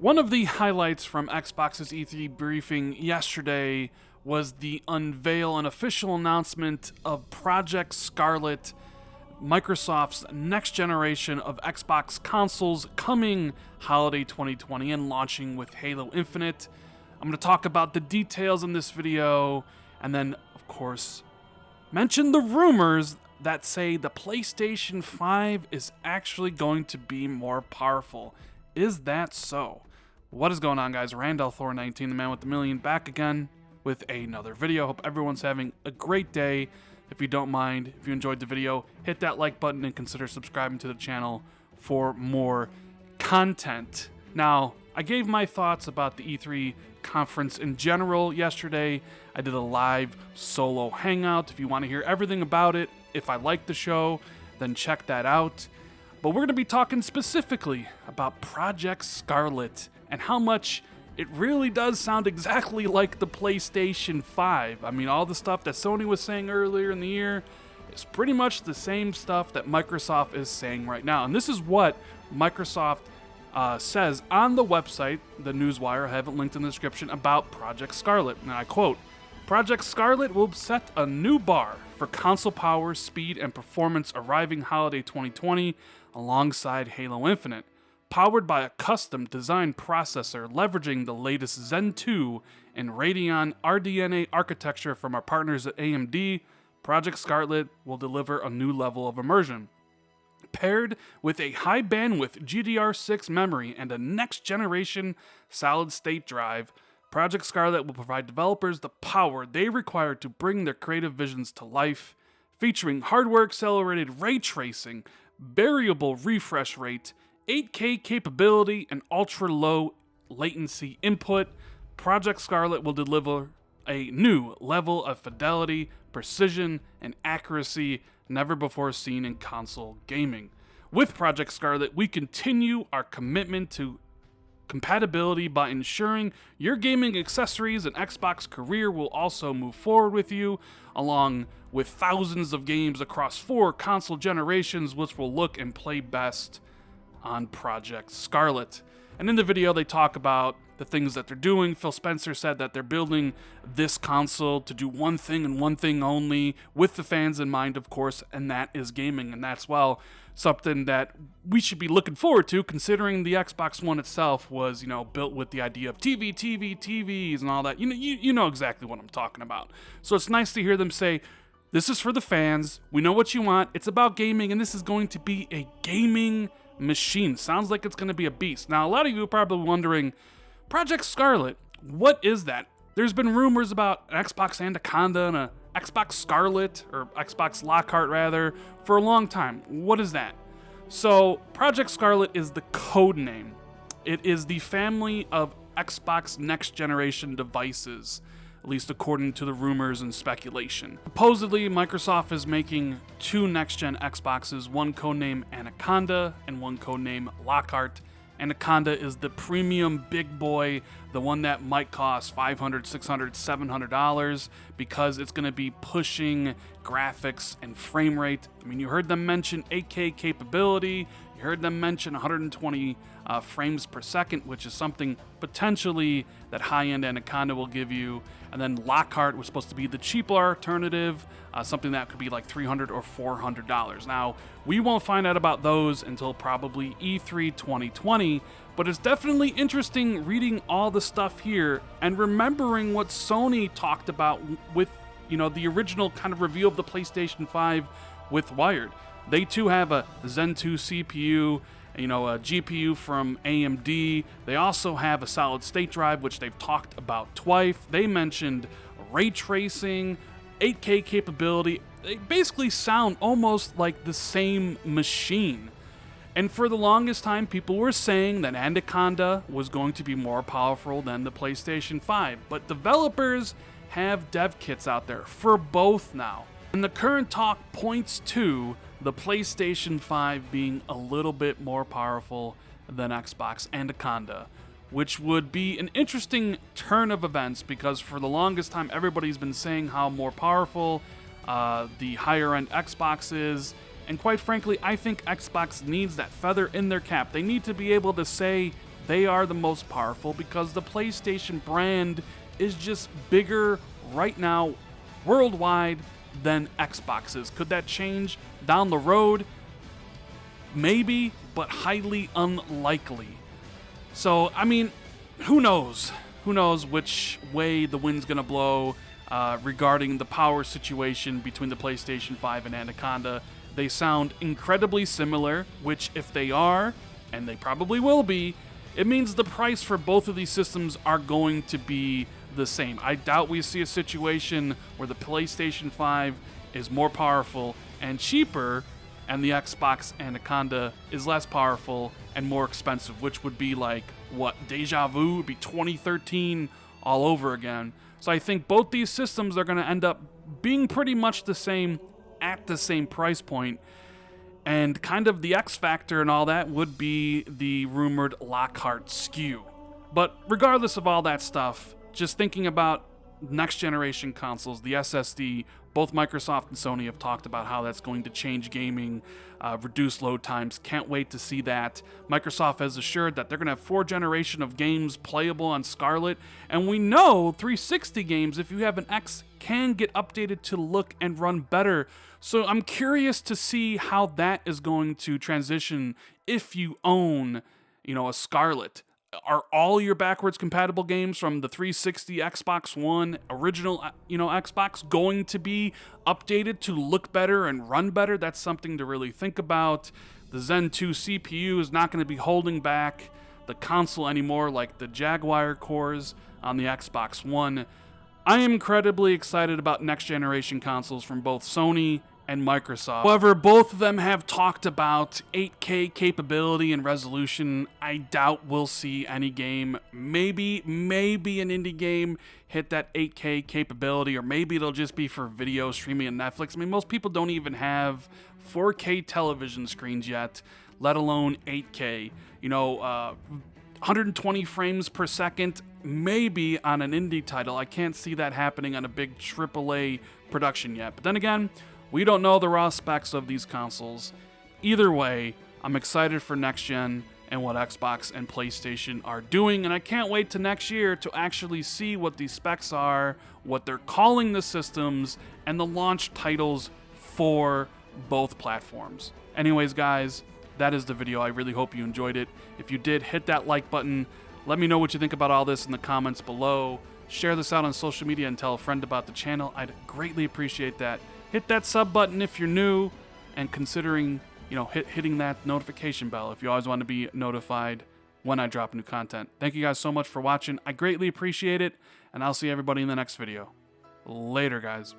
One of the highlights from Xbox's E3 briefing yesterday was the unveil and official announcement of Project Scarlett, Microsoft's next generation of Xbox consoles coming holiday 2020 and launching with Halo Infinite. I'm going to talk about the details in this video and then, of course, mention the rumors that say the PlayStation 5 is actually going to be more powerful. Is that so? What is going on, guys? Randall Thor 19, the man with the million, back again with another video. Hope everyone's having a great day. If you don't mind, if you enjoyed the video, hit that like button and consider subscribing to the channel for more content. Now, I gave my thoughts about the E3 conference in general yesterday. I did a live solo hangout. If you want to hear everything about it, if I like the show, then check that out. But we're going to be talking specifically about Project Scarlett and how much it really does sound exactly like the PlayStation 5. I mean, all the stuff that Sony was saying earlier in the year is pretty much the same stuff that Microsoft is saying right now. And this is what Microsoft says on the website, the Newswire, I have it linked in the description, about Project Scarlett. And I quote, "Project Scarlett will set a new bar for console power, speed, and performance arriving holiday 2020 alongside Halo Infinite. Powered by a custom designed processor leveraging the latest Zen 2 and Radeon RDNA architecture from our partners at AMD, Project Scarlett will deliver a new level of immersion. Paired with a high bandwidth GDR6 memory and a next generation solid state drive, Project Scarlett will provide developers the power they require to bring their creative visions to life, featuring hardware accelerated ray tracing, variable refresh rate, 8K capability, and ultra-low latency input. Project Scarlett will deliver a new level of fidelity, precision, and accuracy never before seen in console gaming. With Project Scarlett, we continue our commitment to compatibility by ensuring your gaming accessories and Xbox career will also move forward with you, along with thousands of games across 4 console generations which will look and play best on Project Scarlett." And in the video, they talk about the things that they're doing. Phil Spencer said that they're building this console to do one thing and one thing only, with the fans in mind, of course, and that is gaming. And that's, well, something that we should be looking forward to, considering the Xbox One itself was, built with the idea of TVs and all that. You know exactly what I'm talking about. So it's nice to hear them say, this is for the fans. We know what you want. It's about gaming, and this is going to be a gaming machine. Sounds like it's going to be a beast. Now, a lot of you are probably wondering, Project Scarlett, what is that? There's been rumors about an Xbox Anaconda and a Xbox Scarlett, or Xbox Lockhart rather, for a long time. What is that? So, Project Scarlett is the code name. It is the family of Xbox next generation devices, at least according to the rumors and speculation. Supposedly, Microsoft is making 2 next-gen Xboxes, one codename Anaconda and one codename Lockhart. Anaconda is the premium big boy, the one that might cost $500, $600, $700 because it's going to be pushing graphics and frame rate. I mean, you heard them mention 8K capability, you heard them mention 120 frames per second, which is something potentially that high-end Anaconda will give you. And then Lockhart was supposed to be the cheaper alternative, something that could be like $300 or $400. Now, we won't find out about those until probably E3 2020, but it's definitely interesting reading all the stuff here and remembering what Sony talked about with, the original kind of reveal of the PlayStation 5 with Wired. They too have a Zen 2 CPU, a GPU from AMD. They also have a solid state drive, which they've talked about twice. They mentioned ray tracing, 8K capability. They basically sound almost like the same machine. And for the longest time, people were saying that Anaconda was going to be more powerful than the PlayStation 5. But developers have dev kits out there for both now. And the current talk points to the PlayStation 5 being a little bit more powerful than Xbox Anaconda, which would be an interesting turn of events because for the longest time everybody's been saying how more powerful the higher end Xbox is, and quite frankly I think Xbox needs that feather in their cap. They need to be able to say they are the most powerful because the PlayStation brand is just bigger right now worldwide than Xbox is. Could that change down the road? Maybe, but highly unlikely. So, I mean, who knows? Who knows which way the wind's going to blow regarding the power situation between the PlayStation 5 and Anaconda. They sound incredibly similar, which if they are, and they probably will be, it means the price for both of these systems are going to be the same. I doubt we see a situation where the PlayStation 5 is more powerful and cheaper, and the Xbox Anaconda is less powerful and more expensive, which would be like, what, deja vu? It would be 2013 all over again. So I think both these systems are going to end up being pretty much the same at the same price point. And kind of the X factor and all that would be the rumored Lockhart SKU. But regardless of all that stuff, just thinking about next generation consoles, the SSD, both Microsoft and Sony have talked about how that's going to change gaming, reduce load times. Can't wait to see that. Microsoft has assured that they're going to have 4th generation of games playable on Scarlett, and we know 360 games, if you have an X, can get updated to look and run better. So I'm curious to see how that is going to transition if you own, a Scarlett. Are all your backwards compatible games from the 360, Xbox One, original, Xbox going to be updated to look better and run better? That's something to really think about. The Zen 2 CPU is not going to be holding back the console anymore like the Jaguar cores on the Xbox One. I am incredibly excited about next generation consoles from both Sony and Microsoft. However, both of them have talked about 8K capability and resolution. I doubt we'll see any game, maybe an indie game, hit that 8K capability, or maybe it'll just be for video streaming and Netflix. I mean, most people don't even have 4K television screens yet, let alone 8K. 120 frames per second, maybe on an indie title. I can't see that happening on a big AAA production yet. But then again, we don't know the raw specs of these consoles. Either way, I'm excited for next gen and what Xbox and PlayStation are doing, and I can't wait to next year to actually see what these specs are, what they're calling the systems, and the launch titles for both platforms. Anyways, guys, that is the video. I really hope you enjoyed it. If you did, hit that like button. Let me know what you think about all this in the comments below. Share this out on social media and tell a friend about the channel. I'd greatly appreciate that. Hit that sub button if you're new, and considering, hitting that notification bell if you always want to be notified when I drop new content. Thank you guys so much for watching. I greatly appreciate it, and I'll see everybody in the next video. Later, guys.